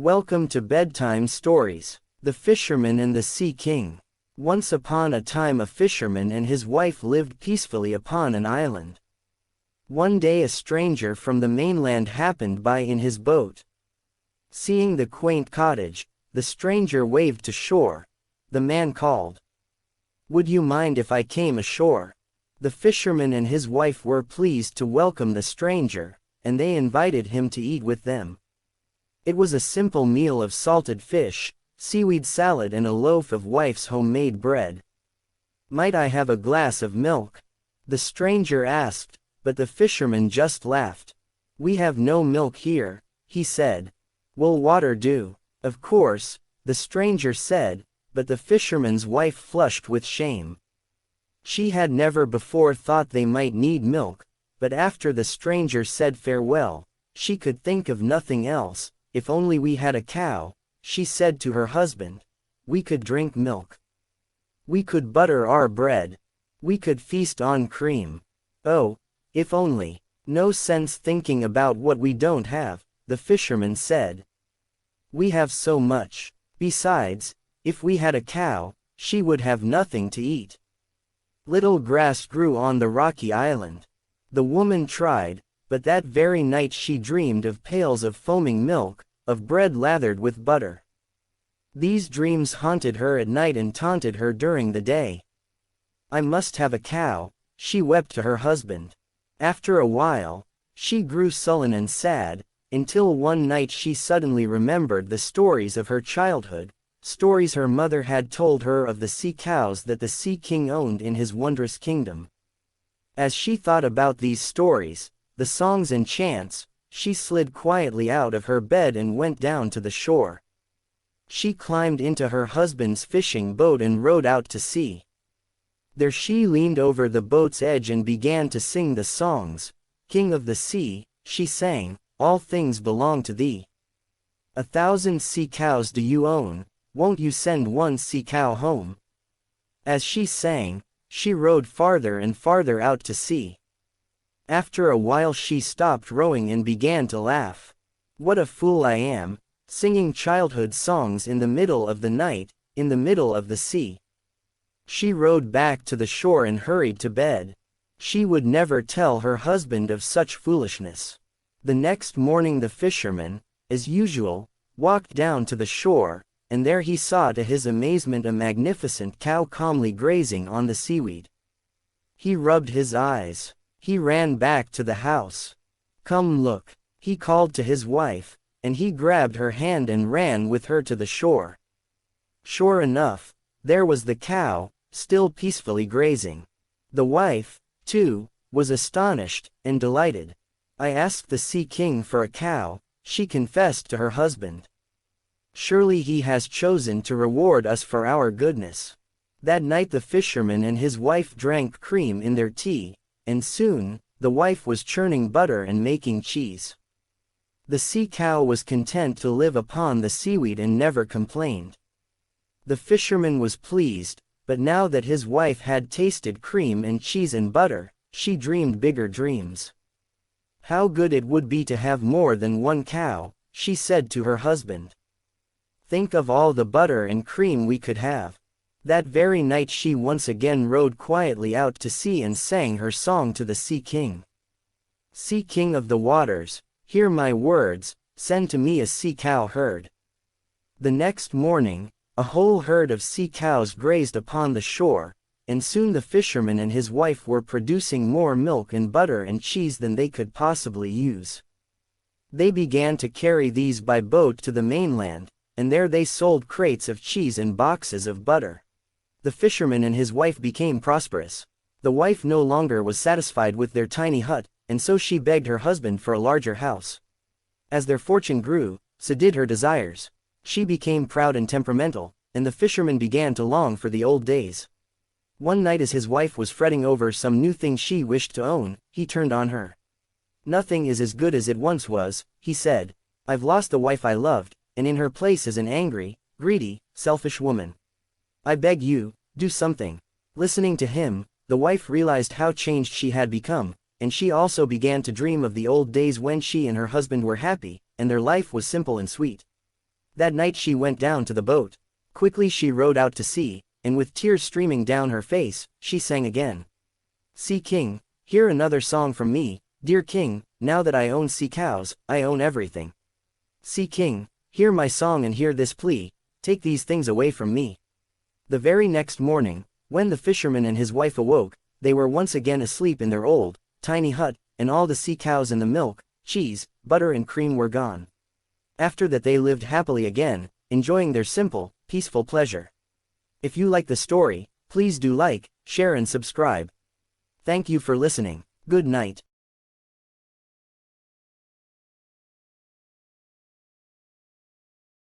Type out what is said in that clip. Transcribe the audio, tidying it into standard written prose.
Welcome to Bedtime Stories. The Fisherman and the Sea King. Once upon a time a fisherman and his wife lived peacefully upon an island. One day a stranger from the mainland happened by in his boat. Seeing the quaint cottage, the stranger waved to shore. The man called, "Would you mind if I came ashore?" The fisherman and his wife were pleased to welcome the stranger, and they invited him to eat with them. It was a simple meal of salted fish, seaweed salad and a loaf of wife's homemade bread. "Might I have a glass of milk?" the stranger asked, but the fisherman just laughed. "We have no milk here," he said. "Will water do?" "Of course," the stranger said, but the fisherman's wife flushed with shame. She had never before thought they might need milk, but after the stranger said farewell, she could think of nothing else. "If only we had a cow," she said to her husband. "We could drink milk. We could butter our bread. We could feast on cream. Oh, if only." "No sense thinking about what we don't have," the fisherman said. "We have so much. Besides, if we had a cow, she would have nothing to eat." Little grass grew on the rocky island. The woman tried, but that very night she dreamed of pails of foaming milk, of bread lathered with butter. These dreams haunted her at night and taunted her during the day. "I must have a cow," she wept to her husband. After a while, she grew sullen and sad, until one night she suddenly remembered the stories of her childhood, stories her mother had told her of the sea cows that the Sea King owned in his wondrous kingdom. As she thought about these stories, the songs and chants, she slid quietly out of her bed and went down to the shore. She climbed into her husband's fishing boat and rowed out to sea. There she leaned over the boat's edge and began to sing the songs. "King of the sea," she sang, "all things belong to thee. 1,000 sea cows do you own, won't you send one sea cow home?" As she sang, she rowed farther and farther out to sea. After a while she stopped rowing and began to laugh. "What a fool I am, singing childhood songs in the middle of the night, in the middle of the sea." She rowed back to the shore and hurried to bed. She would never tell her husband of such foolishness. The next morning the fisherman, as usual, walked down to the shore, and there he saw to his amazement a magnificent cow calmly grazing on the seaweed. He rubbed his eyes. He ran back to the house. "Come look," he called to his wife, and he grabbed her hand and ran with her to the shore. Sure enough, there was the cow, still peacefully grazing. The wife, too, was astonished and delighted. "I asked the Sea King for a cow," she confessed to her husband. "Surely he has chosen to reward us for our goodness." That night the fisherman and his wife drank cream in their tea, and soon, the wife was churning butter and making cheese. The sea cow was content to live upon the seaweed and never complained. The fisherman was pleased, but now that his wife had tasted cream and cheese and butter, she dreamed bigger dreams. "How good it would be to have more than one cow," she said to her husband. "Think of all the butter and cream we could have." That very night she once again rowed quietly out to sea and sang her song to the Sea King. "Sea King of the waters, hear my words, send to me a sea cow herd." The next morning, a whole herd of sea cows grazed upon the shore, and soon the fisherman and his wife were producing more milk and butter and cheese than they could possibly use. They began to carry these by boat to the mainland, and there they sold crates of cheese and boxes of butter. The fisherman and his wife became prosperous. The wife no longer was satisfied with their tiny hut, and so she begged her husband for a larger house. As their fortune grew, so did her desires. She became proud and temperamental, and the fisherman began to long for the old days. One night as his wife was fretting over some new thing she wished to own, he turned on her. "Nothing is as good as it once was," he said. "I've lost the wife I loved, and in her place is an angry, greedy, selfish woman. I beg you, do something." Listening to him, the wife realized how changed she had become, and she also began to dream of the old days when she and her husband were happy, and their life was simple and sweet. That night she went down to the boat. Quickly she rowed out to sea, and with tears streaming down her face, she sang again. Sea King, hear another song from me, dear King, now that I own sea cows, I own everything. Sea King, hear my song and hear this plea, take these things away from me. The very next morning, when the fisherman and his wife awoke, they were once again asleep in their old, tiny hut, and all the sea cows and the milk, cheese, butter and cream were gone. After that they lived happily again, enjoying their simple, peaceful pleasure. If you like the story, please do like, share and subscribe. Thank you for listening. Good night.